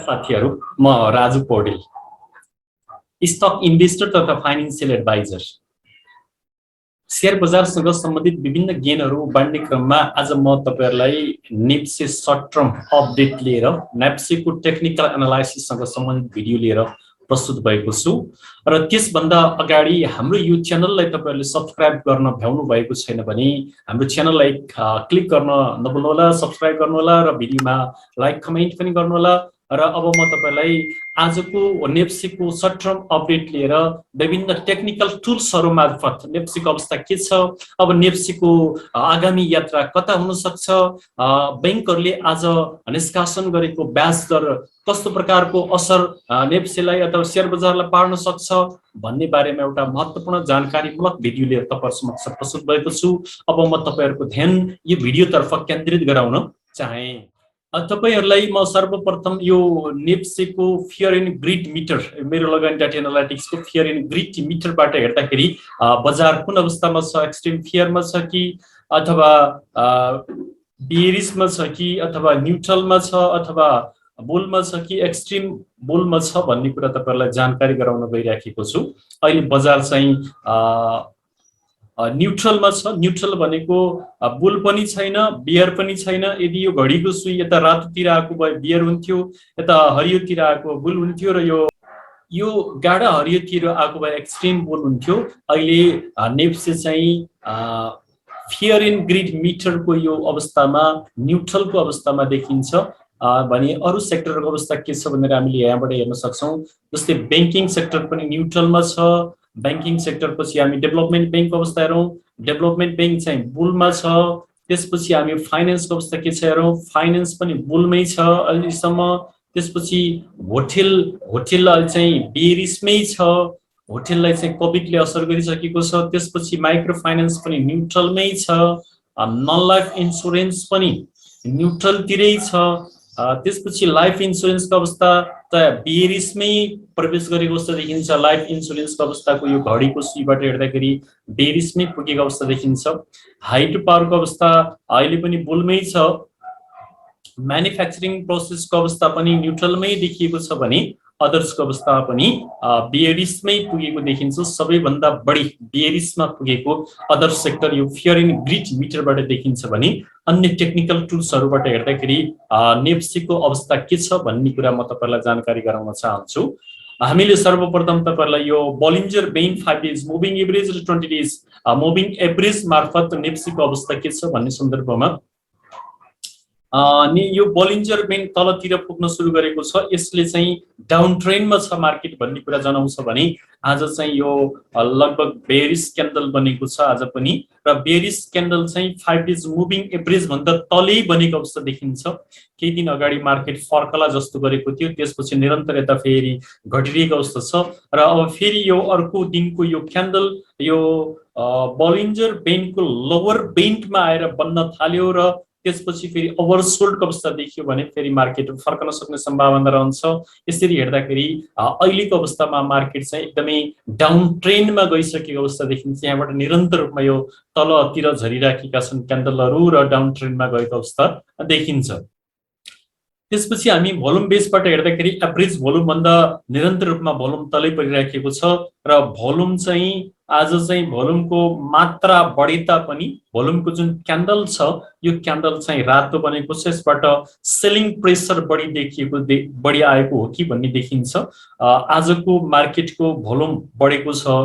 साथीहरु म Raju Paudel stock investor तथा फाइनान्शियल एडभाइजर शेयर बजारसँग सम्बन्धित विभिन्न ज्ञानहरू बाँड्ने क्रममा आज म तपाईहरुलाई नेप्से सर्ट टर्म अपडेट लिएर नेप्सेको टेक्निकल एनालाइसिससँग सम्बन्धित भिडियो लिएर प्रस्तुत भएको छु र त्यसभन्दा अगाडि हाम्रो यो च्यानललाई तपाईहरुले सब्स्क्राइब गर्न भ्याउनु भएको छैन भने हाम्रो च्यानललाई क्लिक गर्न नभुल्नुहोला सब्स्क्राइब गर्नुहोला र भिडियोमा लाइक कमेन्ट पनि गर्नुहोला र अब म तपाईलाई आजको नेप्सेको सर्ट टर्म अपडेट लिएर विभिन्न टेक्निकल टुल्सहरु मार्फत नेप्सेको अवस्था के छ अब नेप्सेको आगामी यात्रा कता हुन सक्छ बैंकहरुले आज निष्कासन गरेको ब्याज दर कस्तो प्रकारको असर नेप्सेलाई अथवा शेयर बजारलाई पार्न सक्छ भन्ने बारेमा एउटा महत्त्वपूर्ण जानकारीमूलक भिडियो लिएर तपाईहरु समक्ष प्रस्तुत भएको छु अब म तपाईहरुको ध्यान यो भिडियोतर्फ केन्द्रित गराउन चाहे तपाईहरुलाई म सर्वप्रथम यो नेप्सेको फियर एन्ड ग्रिड मिटर मेरो लगानी डाटा एनालिटिक्सको फियर एन्ड ग्रिड मिटरबाट हेर्दाखेरि बजार कुन अवस्थामा छ एक्सट्रिम फियरमा छ कि अथवा बेरिसमा छ कि अथवा न्यूट्रलमा छ अथवा बुलमा छ कि एक्सट्रिम बुलमा छ भन्ने कुरा तपाईहरुलाई जानकारी गराउन गइराखेको छु अहिले बजार चाहिँ न्यूट्रलमा छ न्यूट्रल भनेको बुल पनि छैन बियर पनि छैन यदि यो घडीको सुई यता रातोतिर आएको भए बियर हुन्थ्यो यता हरियोतिर आएको बुल हुन्थ्यो र यो गाढा हरियोतिर आएको भए एक्सट्रिम बुल हुन्थ्यो अहिले नेप्से चाहिँ फियर एन्ड ग्रिड मिटरको यो अवस्थामा न्यूट्रलको अवस्थामा देखिन्छ भने अरु सेक्टरको अवस्था के छ भनेर हामीले यहाँबाट हेर्न सक्छौं जस्तै बैंकिङ सेक्टर पनि न्यूट्रलमा छ बैंकिङ सेक्टर पछि हामी डेभलपमेन्ट बैंकको अवस्था हेरौं डेभलपमेन्ट बैंक चाहिँ बुलमा छ त्यसपछि हामी फाइनान्सको अवस्था के छ हेरौं फाइनान्स पनि बुलमै छ अहिलेसम्म त्यसपछि होटल चाहिँ बेरिसमै छ होटललाई चाहिँ कोभिडले असर गरिसकेको छ त्यसपछि माइक्रो फाइनान्स पनि न्यूट्रलमै छ नन लाइफ इन्स्योरेन्स पनि न्यूट्रलतिरै छ त्यसपछि लाइफ इन्स्योरेन्सको अवस्था त बेरिसमै प्रवेश गरेको अवस्था देखिन्छ लाइफ इन्स्योरेन्सको अवस्थाको यो घडीको सुईबाट हेर्दाखेरि बेरिसमै पुगेको अवस्था देखिन्छ हाइड्रो पावरको अवस्था अहिले पनि बुलमै छ म्यानुफ्याक्चरिङ प्रोसेसको अवस्था पनि न्यूट्रलमै देखिएको छ भने अदर्सको अवस्था पनि बेरिसमै पुगेको देखिन्छ सबैभन्दा बढी बेरिसमा पुगेको अदर सेक्टर यो फियर एन्ड ग्रिड मिटरबाट देखिन्छ भने अन्य टेक्निकल टुल्सहरुबाट हेर्दाखेरि नेप्सेको अवस्था के छ भन्ने कुरा म तपाईहरुलाई जानकारी गराउन चाहन्छु हामीले सर्वप्रथम तपाईहरुलाई यो Bollinger band 5 days moving average र 20 डेज मुभिङ एभरेज मार्फत नेप्सेको अवस्था के छ भन्ने सन्दर्भमा नि यो बोलिन्जर बैंड तलतिर पुग्न सुरु गरेको छ यसले चाहिँ डाउन ट्रेन्डमा छ मार्केट भन्ने कुरा जनाउँछ भने आज चाहिँ यो लगभग बेरिस क्यान्डल बनेको छ आज पनि र बेरिस क्यान्डल चाहिँ 5 डेज मुभिङ एभरेज भन्दा तलै बनेको अवस्था देखिन्छ केही दिन अगाडि मार्केट फर्कला जस्तो गरेको थियो त्यसपछि निरन्तर यता फेरि घटिरहेको अवस्था छ र अब फेरि यो अर्को दिनको यो क्यान्डल यो बोलिन्जर बैंडको लोवर बैंडमा आएर बन्न थाल्यो र त्यसपछि फेरि ओभरसोल्डको अवस्था देखियो भने फेरि मार्केट फर्कन सक्ने सम्भावना रहन्छ यसरी हेर्दाखेरि अहिलेको अवस्थामा मार्केट चाहिँ एकदमै डाउन ट्रेन्डमा गइसकेको अवस्था देखिन्छ यहाँबाट निरन्तर रूपमा यो तलतिर झरिराखेका छन् क्यान्डलहरु र डाउन ट्रेन्डमा गएको अवस्था देखिन्छ त्यसपछि हामी भोल्युम बेसबाट हेर्दाखेरि एभरेज भोल्युम भन्दा निरन्तर रूपमा भोल्युम तलै परिराखेको छ र भोल्युम चाहिँ आज चाहिँ भोल्युमको मात्रा बढे तापनि भोल्युमको जुन क्यान्डल छ यो क्यान्डल चाहिँ रातो बनेको छ यसबाट सेलिङ प्रेसर बढी आएको हो कि भन्ने देखिन्छ आजको मार्केटको भोल्युम बढेको छ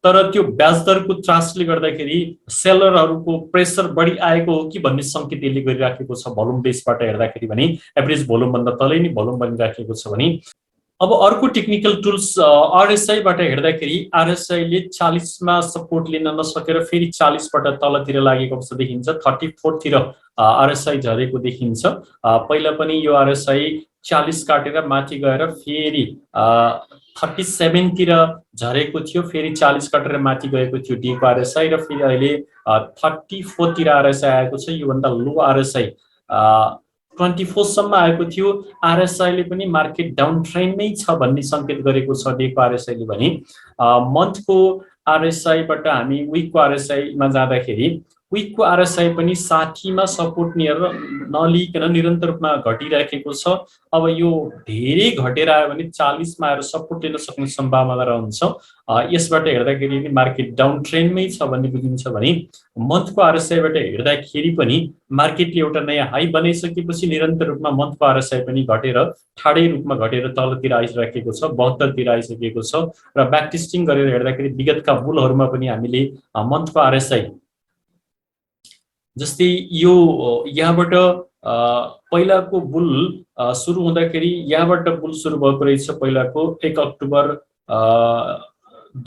तर त्यो ब्याज दरको त्रासले गर्दाखेरि सेलरहरुको प्रेसर बढी आएको हो कि भन्ने संकेत यसले गरिराखेको छ भोल्युम बेसबाट हेर्दाखेरि भने एभरेज भोल्युम भन्दा तलै नै भोल्युम बनिराखेको छ भने अब अर्को टेक्निकल टुल्स आरएसआई बाट हेर्दाखेरि आरएसआई ले 40 मा सपोर्ट लिन नसकेर फेरि 40 बाट तलतिर लागेको अवस्था देखिन्छ 34 तिर आरएसआई झरेको देखिन्छ पहिला पनि यो आरएसआई 40 काटेर माथि गएर फेरि 37 तिर झरेको थियो फेरि 40 काटेर माथि गएको थियो डी को आरएसआई र फेरि अहिले 34 तिर आरएसआई आएको छ यो भन्दा लो आरएसआई 24 सम्म आएको थियो आरएसआई ले पनि मार्केट डाउन ट्रेन्डमै छ भन्ने संकेत गरेको छ डेको आरएसआई ले भने मन्थको आरएसआई बाट हामी वीकको आरएसआई मा जाँदाखेरि विकको आरएसआई पनि 60 मा सपोर्ट नलिकन निरन्तर रूपमा घटिराखेको छ। अब यो धेरै घटेर आयो भने 40 मा आएर सपोर्ट लिन सक्ने सम्भावना रहन्छ। यसबाट हेर्दाखेरि नि मार्केट डाउन ट्रेन्डमै छ भन्ने बुझिन्छ भने मन्थको आरएसआईबाट हेर्दाखेरि पनि मार्केटले एउटा नयाँ हाई बनाइसकेपछि निरन्तर रूपमा मन्थको आरएसआई पनि घटेर ठाडै रूपमा घटेर तलतिर आइसकेको छ, 72 तिर आइसकेको छ। र ब्याक टेस्टिङ गरेर हेर्दाखेरि विगतका बुलहरुमा पनि हामीले मन्थको आरएसआई जस्तै यो यहाँबाट पहिलाको बुल सुरु हुँदाखेरि यहाँबाट बुल सुरु भएको रहेछ। पहिलाको 1 अक्टोबर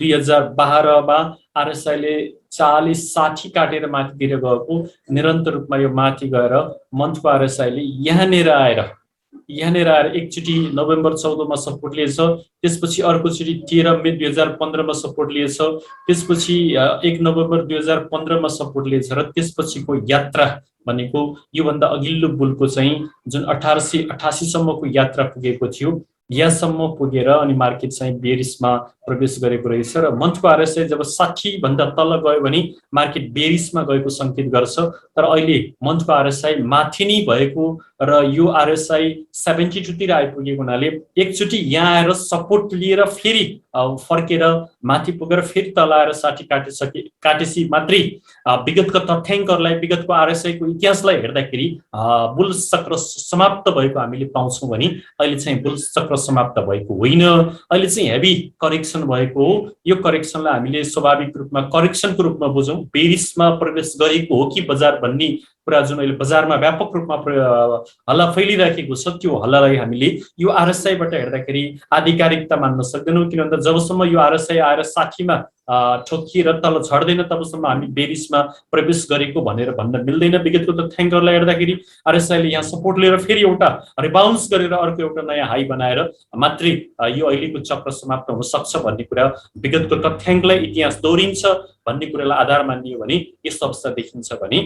2012 मा आरएसआईले 40-60 काटेर माथितिर गएको, निरन्तर रूपमा यो माथि गएर मन्थको आरएसआईले यहाँनेर आएर एकचोटि नोभेम्बर 14 मा सपोर्ट लिएछ, त्यसपछि अर्कोचोटि 13 मे 2015 मा सपोर्ट लिएछ, त्यसपछि 1 नोभेम्बर 2015 मा सपोर्ट लिएछ र त्यसपछिको यात्रा भनेको योभन्दा अघिल्लो बुलको चाहिँ जुन 1888 सम्मको यात्रा पुगेको थियो, यहाँसम्म पुगेर अनि मार्केट चाहिँ बेरिसमा प्रवेश गरेको रहेछ। र मन्थको आरएसआई जब 60 भन्दा तल गयो भने मार्केट बेरिसमा गएको संकेत गर्छ। तर अहिले मन्थको आरएसआई माथि नै भएको र यो आरएसआई 72 तिर आइपुगेको हुनाले एकचोटि यहाँ आएर सपोर्ट लिएर फेरि फर्केर माथि पुगेर फेरि तल आएर 60 काटेसी मात्रै विगतको तथ्याङ्कहरूलाई, विगतको आरएसआई को इतिहासलाई हेर्दाखेरि बुल चक्र समाप्त भएको हामीले पाउँछौँ भने अहिले चाहिँ बुल चक्र समाप्त भएको होइन, अहिले चाहिँ हेभी करेक्सन भएको हो। यो करेक्सनलाई हामीले स्वाभाविक रूपमा करेक्सनको रूपमा बुझौँ, बेरिसमा प्रवेश गरेको हो कि बजार भन्ने कुरा जुन अहिले बजारमा व्यापक रूपमा हल्ला फैलिरहेको छ, त्यो हल्लालाई हामीले यो आरएसआईबाट हेर्दाखेरि आधिकारिकता मान्न सक्दैनौँ। किन भन्दा जबसम्म यो आरएसआई आएर 60 मा ठोकिएर तल झर्दैन तबसम्म हामी बेरिसमा प्रवेश गरेको भनेर भन्न मिल्दैन। विगतको तथ्याङ्कहरूलाई हेर्दाखेरि आरएसआईले यहाँ सपोर्ट लिएर फेरि एउटा रिबाउन्स गरेर अर्को एउटा नयाँ हाई बनाएर मात्रै यो अहिलेको चक्र समाप्त हुन सक्छ भन्ने कुरा विगतको तथ्याङ्कलाई इतिहास दोहोरिन्छ भन्ने कुरालाई आधार मानियो भने यस्तो अवस्था देखिन्छ भने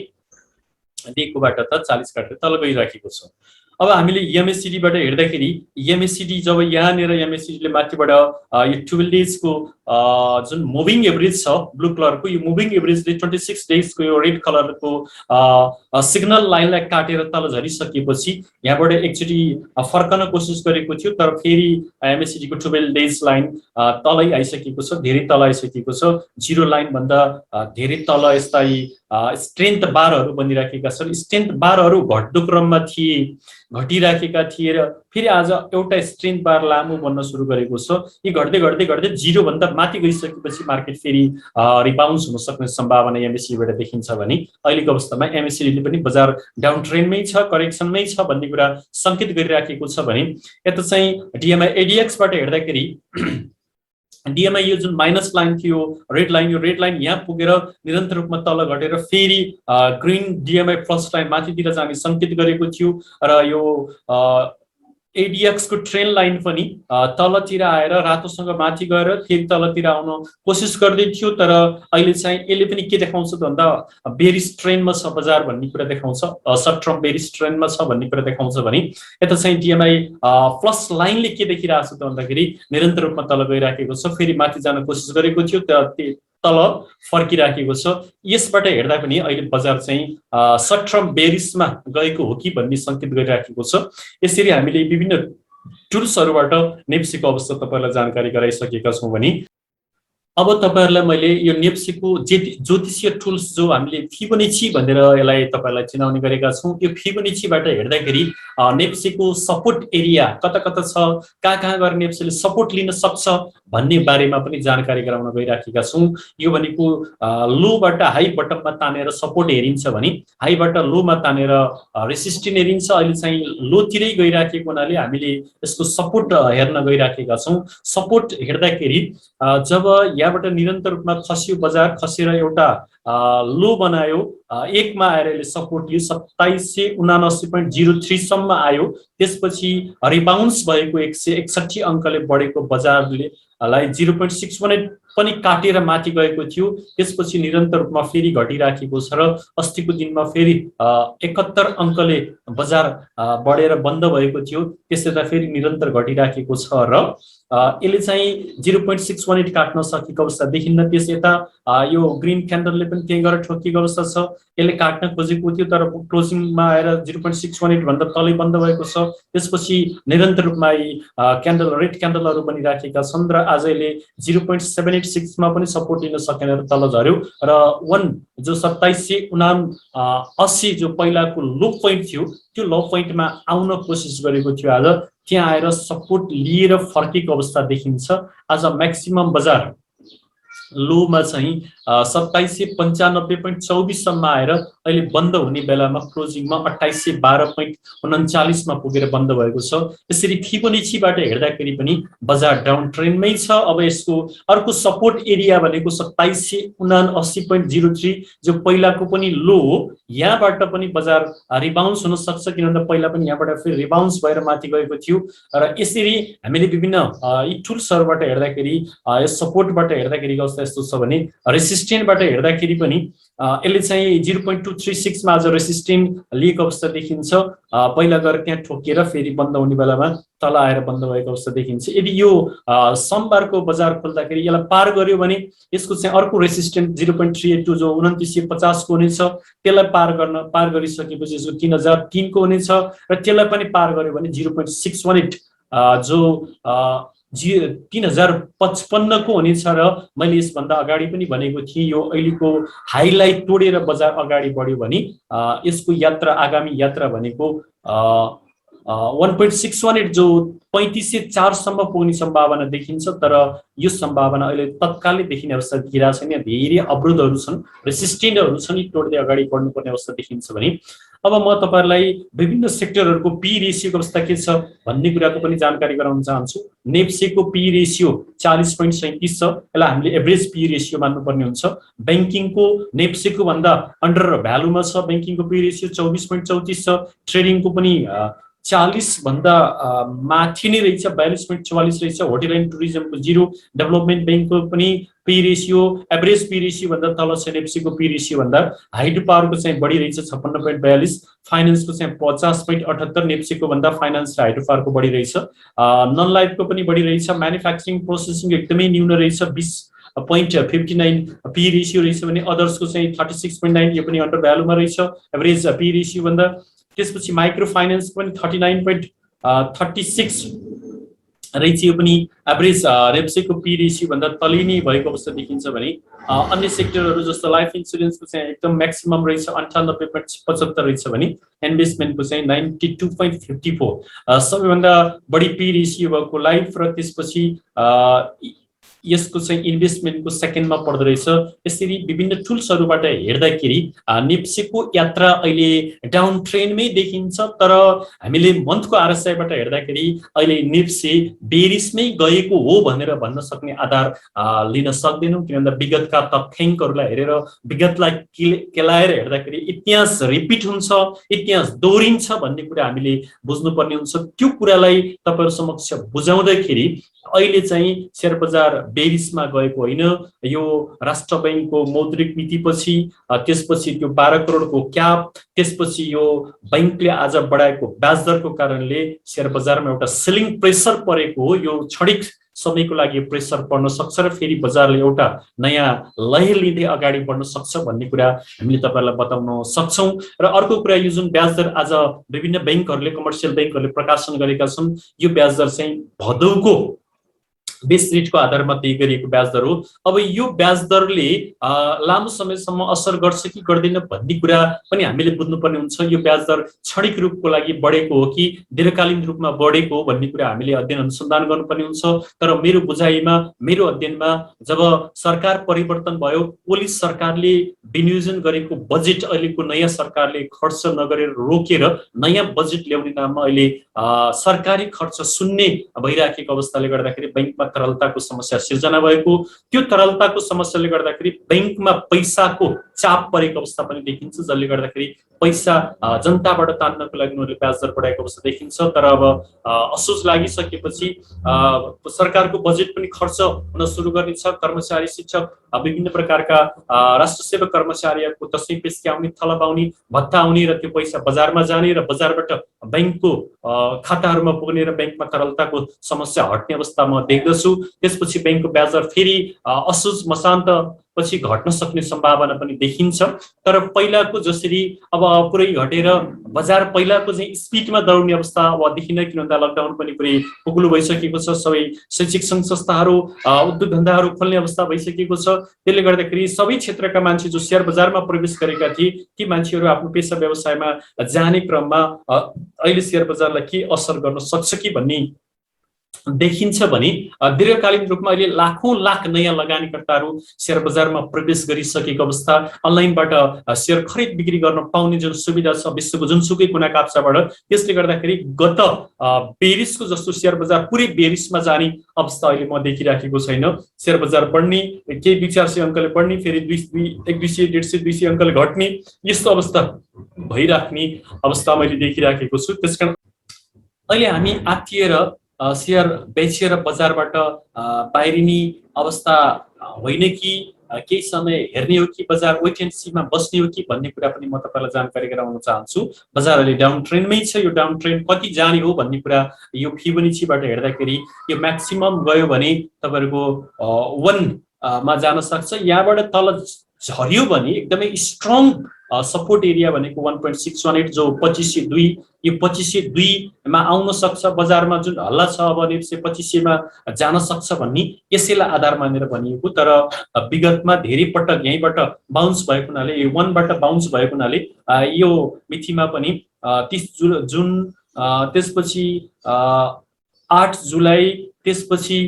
दिएकोबाट त 40 काटेर तल गइराखेको छ। अब हामीले एमएसिडीबाट हेर्दाखेरि एमएसिडी जब यहाँनिर एमएसिडीले माथिबाट यो 12 डेजको जुन मुभिङ एभरेज छ ब्लू कलरको, यो मुभिङ एभरेजले 26 डेजको यो रेड कलरको सिग्नल लाइनलाई काटेर तल झरिसकेपछि यहाँबाट एकचोटि फर्कन कोसिस गरेको थियो, तर फेरि एमएसिडी को 12 डेज लाइन तलै आइसकेको छ, धेरै तल आइसकेको छ। जिरो लाइन भन्दा धेरै तल यस्ता स्ट्रेन्थ बारहरू बनिराखेका छन्। स्ट्रेन्थ बारहरू घट्दो क्रममा घटिराखेका थिए र फेरि आज एउटा स्ट्रेन्थ बार लामो बन्न सुरु गरेको छ। यी घट्दै घट्दै घट्दै 0 भन्दा माथि गइसकेपछि मार्केट फेरि रिबाउन्स हुन सक्ने सम्भावना एमएसिडीबाट देखिन्छ भने अहिलेको अवस्थामा एमएसिडीले पनि बजार डाउन ट्रेन्डमै छ, करेक्सनमै छ भन्ने कुरा संकेत गरिराखेको छ भने यता चाहिँ डिएमआई एडीएक्सबाट हेर्दाखेरि डिएमआई यो जुन माइनस लाइन थियो, रेड लाइन, यो रेड लाइन यहाँ पुगेर निरन्तर रूपमा तल घटेर फेरि ग्रीन डिएमआई प्लस लाइन माथितिर जाने संकेत गरेको थियो र यो एडीएक्स को ट्रेन लाइन पनि तलतिर आएर रातोसँग माथि गएर फेरि तलतिर आउन कोसिस गर्दै थियो। तर अहिले चाहिँ यसले पनि के देखाउँछ त भन्दा बेरिस ट्रेनमा छ बजार भन्ने कुरा देखाउँछ, सर्ट टर्म बेरिस ट्रेनमा छ भन्ने कुरा देखाउँछ भने यता चाहिँ डिएमआई प्लस लाइनले के देखिरहेको छ त भन्दाखेरि निरन्तर रूपमा तल गइराखेको छ, फेरि माथि जान कोसिस गरेको थियो, तल फर्किराखेको छ। यसबाट हेर्दा पनि अहिले बजार चाहिँ सर्ट टर्म बेरिसमा गएको हो कि भन्ने संकेत गरिराखेको छ। यसरी हामीले विभिन्न टुल्सहरूबाट नेप्सीको अवस्था तपाईहरुलाई जानकारी गराइसकेका छौं भने अब तपाईहरुलाई मैले यो नेप्सीको ज्योतिषीय टुल्स जो हामीले फिबोनाची भनेर यसलाई तपाईहरुलाई चिनाउने गरेका छौं, यो फिबोनाचीबाट हेर्दाखेरि नेप्सीको सपोर्ट एरिया कता कता छ, कहाँ गएर नेप्सीले सपोर्ट लिन सक्छ भन्ने बारेमा पनि जानकारी गराउन गइराखेका छौं। यो भनेको लोबाट हाई बटममा तानेर सपोर्ट हेरिन्छ भने हाईबाट लोमा तानेर रेसिस्टेन्स हेरिन्छ। अहिले चाहिँ लोतिरै गइराखेको हुनाले हामीले यसको सपोर्ट हेर्न गइराखेका छौं। सपोर्ट हेर्दाखेरि जब यहाँबाट निरन्तर रूपमा खस्यो, बजार खसेर एउटा लो बनायो, 1 मा आएर यसले सपोर्ट लियो, 2779.03 सम्म आयो, त्यसपछि रिबाउन्स भएको 161 अंकले बढेको बजारले लाई 0.618 पनि काटेर माथि गएको थियो। त्यसपछि निरन्तर रूपमा फेरि घटिराखेको छ र अस्तिको दिनमा फेरि 71 अङ्कले बजार बढेर बन्द भएको थियो। त्यसैले फेरि निरन्तर घटिराखेको छ र यसले चाहिँ 0.618 काट्न सकेको अवस्था देखिन्न। त्यस यता यो ग्रीन क्यान्डलले पनि त्यही गरेर ठोकिएको अवस्था छ। यसले काट्न खोजेको थियो तर क्लोजिङमा आएर 0.618 भन्दा तलै बन्द भएको छ। त्यसपछि निरन्तर रूपमा क्यान्डल रेड क्यान्डलहरू बनिराखेका छन् र आज यसले 0.786 मा पनि सपोर्ट लिन सकेन र तल झर्यो र 1 जो 2779 जो पहिलाको लो पोइन्ट थियो त्यो लो पोइन्टमा आउन कोसिस गरेको थियो। आज त्यहाँ आएर सपोर्ट लिएर फर्केको अवस्था देखिन्छ। आज म्याक्सिमम बजार लोमा चाहिँ 2795.24 सम्म आएर अहिले बन्द हुने बेलामा क्लोजिङमा 2812.39 मा पुगेर बन्द भएको छ। यसरी फिबोनाचीबाट हेर्दाखेरि पनि बजार डाउन ट्रेन्डमै छ। अब यसको अर्को सपोर्ट एरिया भनेको 2779.03 जो पहिलाको पनि लो हो। यहाँबाट पनि बजार रिबाउन्स हुन सक्छ किनभने पहिला पनि यहाँबाट फेरि रिबाउन्स भएर माथि गएको थियो र यसरी हामीले विभिन्न यी टुल्सहरुबाट हेर्दाखेरि यो सपोर्टबाट हेर्दाखेरि यस्तो छ भने रेसिस्टेन्टबाट हेर्दाखेरि पनि यसले चाहिँ 0.236 मा आज रेसिस्टेन्ट लिएको अवस्था देखिन्छ। पहिला गएर त्यहाँ ठोकेर फेरि बन्द हुने बेलामा तल आएर बन्द भएको अवस्था देखिन्छ। यदि यो सोमबारको बजार खोल्दाखेरि यसलाई पार गर्यो भने यसको चाहिँ अर्को रेसिस्टेन्ट 0.382 जो 2950 को हुनेछ। त्यसलाई पार गरिसकेपछि यसको 3003 को हुनेछ र त्यसलाई पनि पार गर्यो भने 0.618 जो 3055 को हुनेछ र मैले यसभन्दा अगाडि पनि भनेको थिएँ यो अहिलेको हाईलाई तोडेर बजार अगाडि बढ्यो भने यसको यात्रा आगामी यात्रा भनेको 1.618 जो 3504 सम्म पुग्ने सम्भावना देखिन्छ। तर यो सम्भावना अहिले तत्कालै देखिने अवस्था देखिरहेको छैन। धेरै अवरोधहरू छन्, रेसिस्टेन्टहरू छन्, तोड्दै अगाडि बढ्नुपर्ने अवस्था देखिन्छ भने अब म तपाईहरुलाई विभिन्न सेक्टरहरुको पी रेशियोको अवस्था के छ भन्ने कुराको पनि जानकारी गराउन चाहन्छु। नेप्सेको पी रेशियो 40.37 छ। यसलाई हामीले एभरेज पी रेशियो मान्नुपर्ने हुन्छ। बैंकिङको नेप्सेको भन्दा अन्डर भ्यालुमा छ। बैंकिङको पी रेशियो 24.34 छ। ट्रेडिङको पनि 40 भन्दा माथि नै रहेछ, 42.44 रहेछ। होटल एन्ड टुरिज्मको 0, डेभलपमेन्ट बैंकको पनि P ratio average P ratio भन्दा तल छ। नेप्सीको पी रेशियो भन्दा हाइड्रो पावरको चाहिँ बढी रहेछ 56.42, फाइनान्सको चाहिँ 50.78, नेप्सीको भन्दा फाइनान्स र हाइड्रो पावरको बढी रहेछ। नन लाइफको पनि बढी रहेछ। म्यानुफ्याक्चरिङ प्रोसेसिङ एकदमै न्यून रहेछ 20.59 पी रेशियो रहेछ भने अदर्सको चाहिँ 36.9 यो पनि अन्डर भ्यालुमा रहेछ एभरेज पी रेशियो भन्दा। त्यसपछि माइक्रो फाइनान्स पनि 39.36 रहेछ, यो पनि एभरेज रेप्सेको पी रेशियो भन्दा तलै नै भएको अवस्था देखिन्छ भने अन्य सेक्टरहरु जस्तो लाइफ इन्स्योरेन्सको चाहिँ एकदम म्याक्सिमम रहेछ 98.75 रहेछ भने इन्भेस्टमेन्टको चाहिँ 92.54 सबैभन्दा बढी पी रेशियो भएको लाइफ र त्यसपछि यसको चाहिँ इन्भेस्टमेन्टको सेकेन्डमा पर्दो रहेछ। यसरी विभिन्न टुल्सहरुबाट हेर्दाखेरि नेप्सेको यात्रा अहिले डाउन ट्रेन्डमै देखिन्छ। तर हामीले मन्थको आरएसआईबाट हेर्दाखेरि अहिले नेप्से बेरिसमै गएको हो भनेर भन्न सक्ने आधार लिन सक्दैनौं किनभने विगतका तथ्याङ्कहरुलाई हेरेर विगतलाई केलाएर हेर्दाखेरि इतिहास रिपिट हुन्छ, इतिहास दोहोरिन्छ भन्ने कुरा हामीले बुझ्नुपर्ने हुन्छ। त्यो कुरालाई तपाईहरु समक्ष बुझाउँदाखेरि अहिले चाहिँ शेयर बजार बेरिसमा गएको होइन। यो राष्ट्र बैंकको मौद्रिक नीतिपछि त्यसपछि त्यो 12 करोडको क्याप त्यसपछि यो बैंकले आज बढाएको ब्याज दरको कारणले शेयर बजारमा एउटा सेलिङ प्रेसर परेको हो। यो क्षणिक समयको लागि प्रेसर पर्न सक्छ र फेरि बजारले एउटा नयाँ लय लिँदै अगाडि बढ्न सक्छ भन्ने कुरा हामीले तपाईहरुलाई बताउन सक्छौं। र अर्को कुरा यो जुन ब्याज दर आज विभिन्न बैंकहरुले कमर्सियल बैंकहरुले प्रकाशन गरेका छन् यो ब्याज दर चाहिँ भदौको बेस रेटको आधारमा तय गरिएको ब्याज दर हो। अब यो ब्याज दरले लामो समयसम्म असर गर्छ कि गर्दैन भन्ने कुरा पनि हामीले बुझ्नुपर्ने हुन्छ। यो ब्याज दर क्षणिक रूपको लागि बढेको हो कि दीर्घकालीन रूपमा बढेको हो भन्ने कुरा हामीले अध्ययन अनुसन्धान गर्नुपर्ने हुन्छ। तर मेरो बुझाइमा मेरो अध्ययनमा जब सरकार परिवर्तन भयो, ओली सरकारले विनियोजन गरेको बजेट अहिलेको नयाँ सरकारले खर्च नगरेर रोकेर नयाँ बजेट ल्याउने नाममा अहिले सरकारी खर्च शून्य भइराखेको अवस्थाले गर्दाखेरि बैंकमा तरलताको समस्या सिर्जना भएको, त्यो तरलताको समस्याले गर्दाखेरि बैंकमा पैसाको चाप परेको अवस्था पनि देखिन्छ, जसले गर्दाखेरि पैसा जनताबाट तान्नको लागि उनीहरूले ब्याज दर बढाएको अवस्था देखिन्छ। तर अब असोज लागिसकेपछि सरकारको बजेट पनि खर्च हुन सुरु गर्नेछ। कर्मचारी, शिक्षक, विभिन्न प्रकारका राष्ट्र सेवक कर्मचारीहरूको दशैं पेस्के आउने, थलब आउने, भत्ता आउने र त्यो पैसा बजारमा जाने र बजारबाट बैंकको खाताहरूमा पुग्ने र बैंकमा तरलताको समस्या हट्ने अवस्था म देख्दछु। त्यसपछि बैंकको ब्याज दर फेरि असोज मसान्त पछि घट्न सक्ने सम्भावना पनि देखिन्छ। तर पहिलाको जसरी अब पुरै घटेर बजार पहिलाको चाहिँ स्पिडमा दौड्ने अवस्था अब देखिन, किन भन्दा लकडाउन पनि पुरै उग्लो भइसकेको छ। सबै शैक्षिक सङ्घ संस्थाहरू, उद्योग धन्दाहरू खोल्ने अवस्था भइसकेको छ। त्यसले गर्दाखेरि सबै क्षेत्रका मान्छे जो शेयर बजारमा प्रवेश गरेका थिए ती मान्छेहरू आफ्नो पेसा व्यवसायमा जाने क्रममा अहिले शेयर बजारलाई के असर गर्न सक्छ कि भन्ने देखिन्छ भने दीर्घकालीन रूपमा अहिले लाखौं लाख नयाँ लगानीकर्ताहरू शेयर बजारमा प्रवेश गरिसकेको अवस्था, अनलाइनबाट शेयर खरिद बिक्री गर्न पाउने जुन सुविधा छ विश्वको जुनसुकै कुना काप्चाबाट, त्यसले गर्दाखेरि गत बेरिसको जस्तो शेयर बजार पुरै बेरिसमा जाने अवस्था अहिले म देखिराखेको छैन। शेयर बजार बढ्ने, केही 200-400 अङ्कले बढ्ने, फेरि 100, 200, 150, 200 अङ्कले घट्ने, यस्तो अवस्था भइराख्ने अवस्था मैले देखिराखेको छु। त्यसकारण अहिले हामी आत्तिएर शेयर बेचेर बजारबाट बाहिरिने अवस्था होइन कि केही समय हेर्ने हो कि बजार वेट एन्ड सीमा बस्ने हो कि भन्ने कुरा पनि म तपाईलाई जानकारी गराउन चाहन्छु। बजार अहिले डाउन ट्रेन्डमै छ। यो डाउन ट्रेन्ड कति जाने हो भन्ने कुरा यो फिबोनाचीबाट हेर्दाखेरि यो म्याक्सिमम गयो भने तपाईहरुको 1 मा जान सक्छ। यहाँबाट तल झर्यो भने एकदमै स्ट्रङ सपोर्ट एरिया भनेको 1.618 जो 2502, यो 2502 मा आउन सक्छ। बजारमा जुन हल्ला छ अब 2500 मा जान सक्छ भन्ने यसैलाई आधार मानेर भनिएको। तर विगतमा धेरै पटक यहीँबाट बाउन्स भएको हुनाले, यो 1 बाट बाउन्स भएको हुनाले यो मितिमा पनि 30 जुन, त्यसपछि 8 जुलाई, त्यसपछि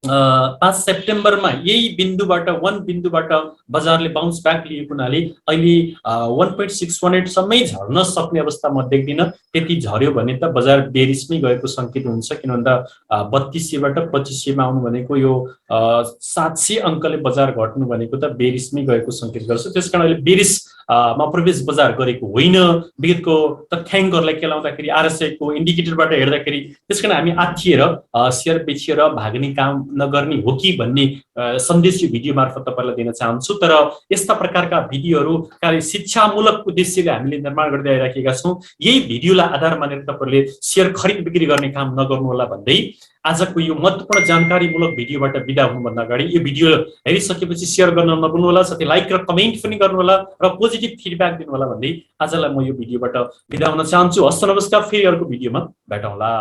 5 सेप्टेम्बरमा यही बिन्दुबाट 1 बिन्दुबाट बजारले बाउन्स ब्याक लिएको हुनाले अहिले 1.618 सम्मै झर्न सक्ने अवस्था म देख्दिन। त्यति झर्यो भने त बजार बेरिसमै गएको संकेत हुन्छ, किन भन्दा 3200 बाट 2500 मा आउनु भनेको यो 700 अङ्कले बजार घट्नु भनेको त बेरिसमै गएको संकेत गर्छ। त्यसकारण अहिले बेरिस मा प्रवेश बजार गरेको होइन। विगतको तथ्याङ्कहरूलाई केलाउँदाखेरि RSI को इन्डिकेटरबाट हेर्दाखेरि, त्यसकारण हामी आत्तिएर शेयर बेचेर भाग्ने काम नगर्ने हो कि भन्ने सन्देश यो भिडियो मार्फत तपाईलाई दिन चाहन्छु। तर यस्ता प्रकारका भिडियोहरू कार्य शिक्षामूलक उद्देश्यले हामीले निर्माण गर्दै आइराखेका छौं। यही भिडियोलाई आधार मानेर तपाईहरुले शेयर खरिद बिक्री गर्ने काम नगर्नु होला भन्दै आजको यो महत्त्वपूर्ण जानकारीमूलक भिडियोबाट बिदा हुनुभन्दा अगाडि यो भिडियो हेरिसकेपछि शेयर गर्न नभुल्नु होला, साथै लाइक र कमेन्ट पनि गर्नु होला र पोजिटिभ फिडब्याक दिनु होला भन्दै आजलाई म यो भिडियोबाट बिदा हुन चाहन्छु। हस्त नमस्कार, फेरि अर्को भिडियोमा भेटौँला।